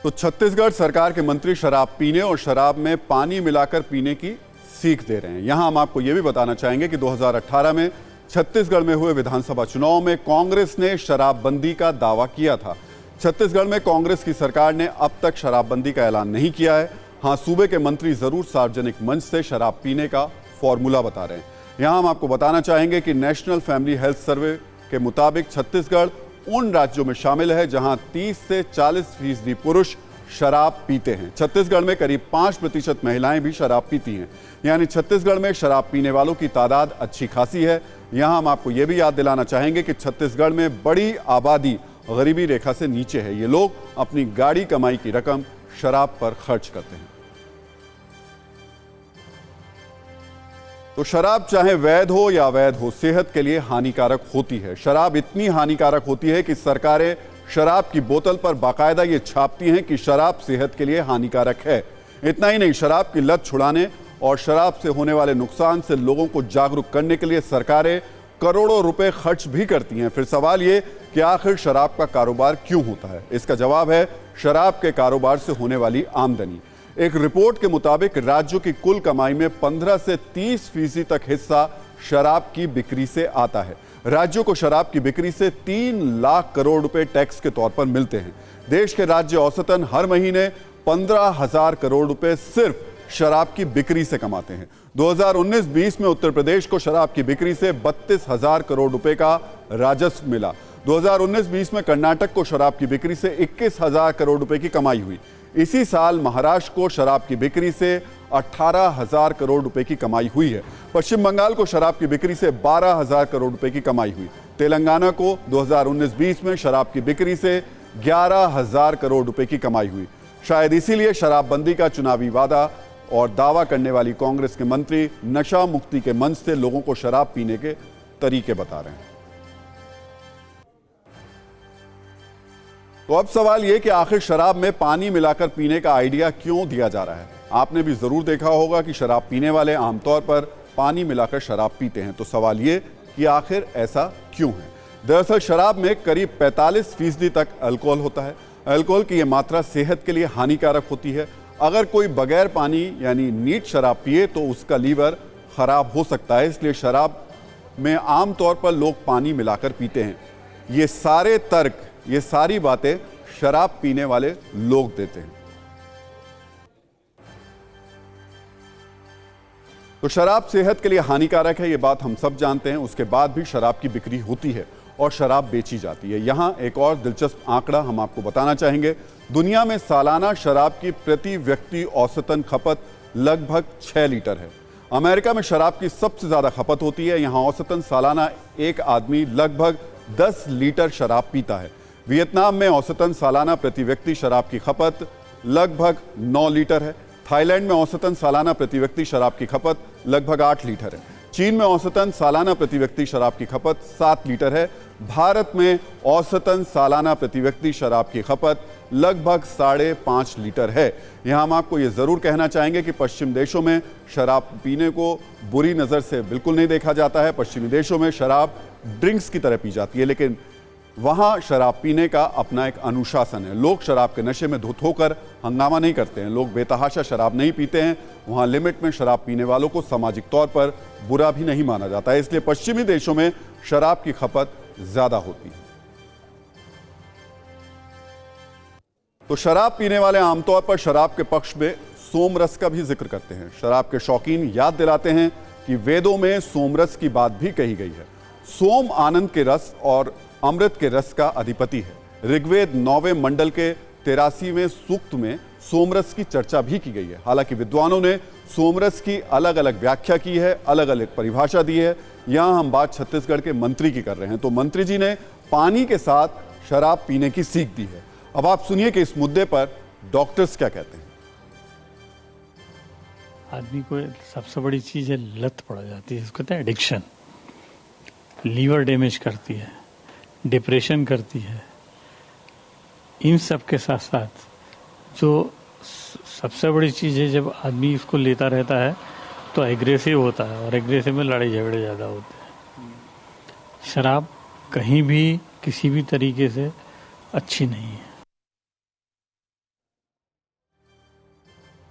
तो छत्तीसगढ़ सरकार के मंत्री शराब पीने और शराब में पानी मिलाकर पीने की सीख दे रहे हैं। यहां हम आपको यह भी बताना चाहेंगे कि 2018 में छत्तीसगढ़ में हुए विधानसभा चुनाव में कांग्रेस ने शराबबंदी का दावा किया था। छत्तीसगढ़ में कांग्रेस की सरकार ने अब तक शराबबंदी का ऐलान नहीं किया है। हां, सूबे के मंत्री जरूर सार्वजनिक मंच से शराब पीने का फॉर्मूला बता रहे हैं। यहां हम आपको बताना चाहेंगे कि नेशनल फैमिली हेल्थ सर्वे के मुताबिक छत्तीसगढ़ उन राज्यों में शामिल है जहां 30 से 40% पुरुष शराब पीते हैं। छत्तीसगढ़ में करीब 5% महिलाएं भी शराब पीती हैं। यानी छत्तीसगढ़ में शराब पीने वालों की तादाद अच्छी खासी है। यहां हम आपको यह भी याद दिलाना चाहेंगे कि छत्तीसगढ़ में बड़ी आबादी गरीबी रेखा से नीचे है। ये लोग अपनी गाड़ी कमाई की रकम शराब पर खर्च करते हैं। तो शराब चाहे वैध हो या अवैध हो, सेहत के लिए हानिकारक होती है। शराब इतनी हानिकारक होती है कि सरकारें शराब की बोतल पर बाकायदा ये छापती हैं कि शराब सेहत के लिए हानिकारक है। इतना ही नहीं, शराब की लत छुड़ाने और शराब से होने वाले नुकसान से लोगों को जागरूक करने के लिए सरकारें करोड़ों रुपए खर्च भी करती हैं। फिर सवाल ये कि आखिर शराब का कारोबार क्यों होता है? इसका जवाब है शराब के कारोबार से होने वाली आमदनी। एक रिपोर्ट के मुताबिक राज्यों की कुल कमाई में 15 से 30% तक हिस्सा शराब की बिक्री से आता है। राज्यों को शराब की बिक्री से 3 लाख करोड़ रुपए टैक्स के तौर पर मिलते हैं। देश के राज्य औसतन हर महीने 15,000 करोड़ रुपए सिर्फ शराब की बिक्री से कमाते हैं। 2019-20 में उत्तर प्रदेश को शराब की बिक्री से 32,000 करोड़ रुपए का राजस्व मिला। 2019-20 में कर्नाटक को शराब की बिक्री से 21,000 करोड़ रुपए की कमाई हुई। इसी साल महाराष्ट्र को शराब की बिक्री से 18,000 करोड़ रुपए की कमाई हुई है। पश्चिम बंगाल को शराब की बिक्री से 12,000 करोड़ रुपए की कमाई हुई। तेलंगाना को 2019-20 में शराब की बिक्री से 11,000 करोड़ रुपए की कमाई हुई। शायद इसीलिए शराबबंदी का चुनावी वादा और दावा करने वाली कांग्रेस के मंत्री नशा मुक्ति के मंच से लोगों को शराब पीने के तरीके बता रहे हैं। तो अब सवाल यह कि आखिर शराब में पानी मिलाकर पीने का आइडिया क्यों दिया जा रहा है? आपने भी जरूर देखा होगा कि शराब पीने वाले आमतौर पर पानी मिलाकर शराब पीते हैं। तो सवाल यह कि आखिर ऐसा क्यों है? दरअसल शराब में करीब 45% तक अल्कोहल होता है। अल्कोहल की यह मात्रा सेहत के लिए हानिकारक होती है। अगर कोई बगैर पानी यानी नीट शराब पिए तो उसका लीवर खराब हो सकता है। इसलिए शराब में आमतौर पर लोग पानी मिलाकर पीते हैं। ये सारे तर्क, ये सारी बातें शराब पीने वाले लोग देते हैं। तो शराब सेहत के लिए हानिकारक है, ये बात हम सब जानते हैं। उसके बाद भी शराब की बिक्री होती है और शराब बेची जाती है। यहां एक और दिलचस्प आंकड़ा हम आपको बताना चाहेंगे। दुनिया में सालाना शराब की प्रति व्यक्ति औसतन खपत लगभग 6 लीटर है। अमेरिका में शराब की सबसे ज्यादा खपत होती है। यहां औसतन सालाना एक आदमी लगभग 10 लीटर शराब पीता है। वियतनाम में औसतन सालाना प्रति व्यक्ति शराब की खपत लगभग 9 लीटर है। थाईलैंड में औसतन सालाना प्रति व्यक्ति शराब की खपत लगभग 8 लीटर है। चीन में औसतन सालाना प्रति व्यक्ति शराब की खपत 7 लीटर है। भारत में औसतन सालाना प्रति व्यक्ति शराब की खपत लगभग 5.5 लीटर है। यहां हम आपको यह जरूर कहना चाहेंगे कि पश्चिम देशों में शराब पीने को बुरी नजर से बिल्कुल नहीं देखा जाता है। पश्चिमी देशों में शराब ड्रिंक्स की तरह पी जाती है, लेकिन वहां शराब पीने का अपना एक अनुशासन है। लोग शराब के नशे में धुत होकर हंगामा नहीं करते हैं। लोग बेतहाशा शराब नहीं पीते हैं। वहां लिमिट में शराब पीने वालों को सामाजिक तौर पर बुरा भी नहीं माना जाता है। इसलिए पश्चिमी देशों में शराब की खपत ज्यादा होती है। तो शराब पीने वाले आमतौर पर शराब के पक्ष में सोमरस का भी जिक्र करते हैं। शराब के शौकीन याद दिलाते हैं कि वेदों में सोमरस की बात भी कही गई है। सोम आनंद के रस और अमृत के रस का अधिपति है। ऋग्वेद 9वें मंडल के 83वें सूक्त में सोमरस की चर्चा भी की गई है। हालांकि विद्वानों ने सोमरस की अलग अलग व्याख्या की है, अलग अलग परिभाषा दी है। यहां हम बात छत्तीसगढ़ के मंत्री की कर रहे हैं। तो मंत्री जी ने पानी के साथ शराब पीने की सीख दी है। अब आप सुनिए कि इस मुद्दे पर डॉक्टर्स क्या कहते हैं। आदमी को सबसे बड़ी चीज है, लत पड़ जाती है। इसको कहते हैं एडिक्शन। लीवर डैमेज करती है, डिप्रेशन करती है। इन सब के साथ साथ जो सबसे बड़ी चीज़ है, जब आदमी इसको लेता रहता है तो एग्रेसिव होता है, और एग्रेसिव में लड़ाई झगड़े ज़्यादा होते हैं। शराब कहीं भी किसी भी तरीके से अच्छी नहीं है।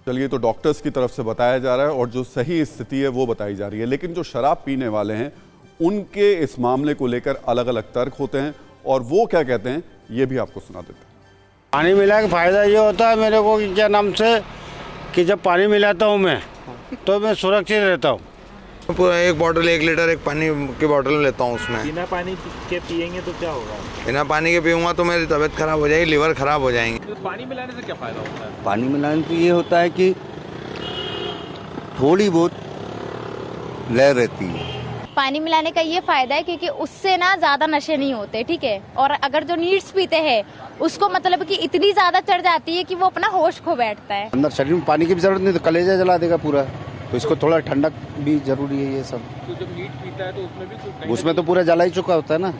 चलिए, तो डॉक्टर्स की तरफ से बताया जा रहा है और जो सही स्थिति है वो बताई जा रही है, लेकिन जो शराब पीने वाले हैं उनके इस मामले को लेकर अलग अलग तर्क होते हैं और वो क्या कहते हैं ये भी आपको सुना देते हैं। पानी मिला के फ़ायदा ये होता है मेरे को कि क्या नाम से कि जब पानी मिलाता हूँ मैं तो मैं सुरक्षित रहता हूँ। पूरा 1 बॉटल 1 लीटर एक पानी की बोतल लेता हूँ उसमें। बिना पानी के पिएंगे तो क्या होगा? बिना पानी के पीऊँगा तो मेरी तबीयत खराब हो जाएगी, लीवर खराब हो जाएंगे। तो पानी मिलाने से क्या फ़ायदा होता है? पानी मिलाने से ये होता है कि थोड़ी बहुत लहर रहती है। पानी मिलाने का ये फायदा है क्योंकि उससे ना ज्यादा नशे नहीं होते, ठीक है। और अगर जो नीड्स पीते हैं उसको मतलब कि इतनी ज्यादा चढ़ जाती है कि वो अपना होश खो बैठता है। अंदर शरीर में पानी की भी जरूरत नहीं, तो कलेजा जला देगा पूरा, तो इसको थोड़ा ठंडक भी जरूरी है। ये सब तो जब नीट पीता है तो उसमें भी कुछ उसमें तो पूरा जला ही चुका होता है ना।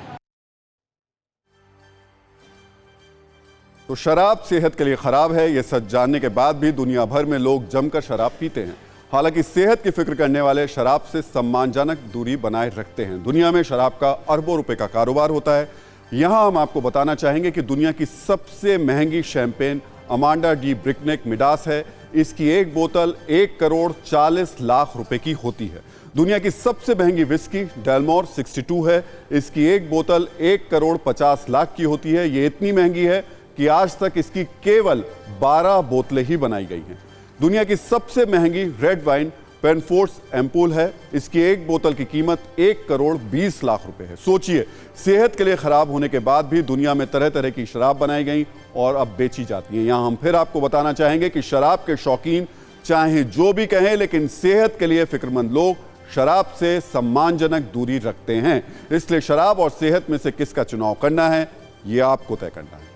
तो शराब सेहत के लिए खराब है, ये सच जानने के बाद भी दुनिया भर में लोग जमकर शराब पीते हैं। हालांकि सेहत की फिक्र करने वाले शराब से सम्मानजनक दूरी बनाए रखते हैं। दुनिया में शराब का अरबों रुपए का कारोबार होता है। यहां हम आपको बताना चाहेंगे कि दुनिया की सबसे महंगी शैंपेन अमांडा डी ब्रिकनेक मिडास है। इसकी एक बोतल 1 करोड़ 40 लाख रुपए की होती है। दुनिया की सबसे महंगी विस्की डेलमोर 62 है। इसकी एक बोतल 1 करोड़ 50 लाख की होती है। ये इतनी महंगी है कि आज तक इसकी केवल 12 बोतलें ही बनाई गई हैं। दुनिया की सबसे महंगी रेड वाइन पेनफोर्ड्स एम्पूल है। इसकी एक बोतल की कीमत 1 करोड़ 20 लाख रुपए है। सोचिए, सेहत के लिए खराब होने के बाद भी दुनिया में तरह तरह की शराब बनाई गई और अब बेची जाती है। यहां हम फिर आपको बताना चाहेंगे कि शराब के शौकीन चाहे जो भी कहें, लेकिन सेहत के लिए फिक्रमंद लोग शराब से सम्मानजनक दूरी रखते हैं। इसलिए शराब और सेहत में से किसका चुनाव करना है, यह आपको तय करना है।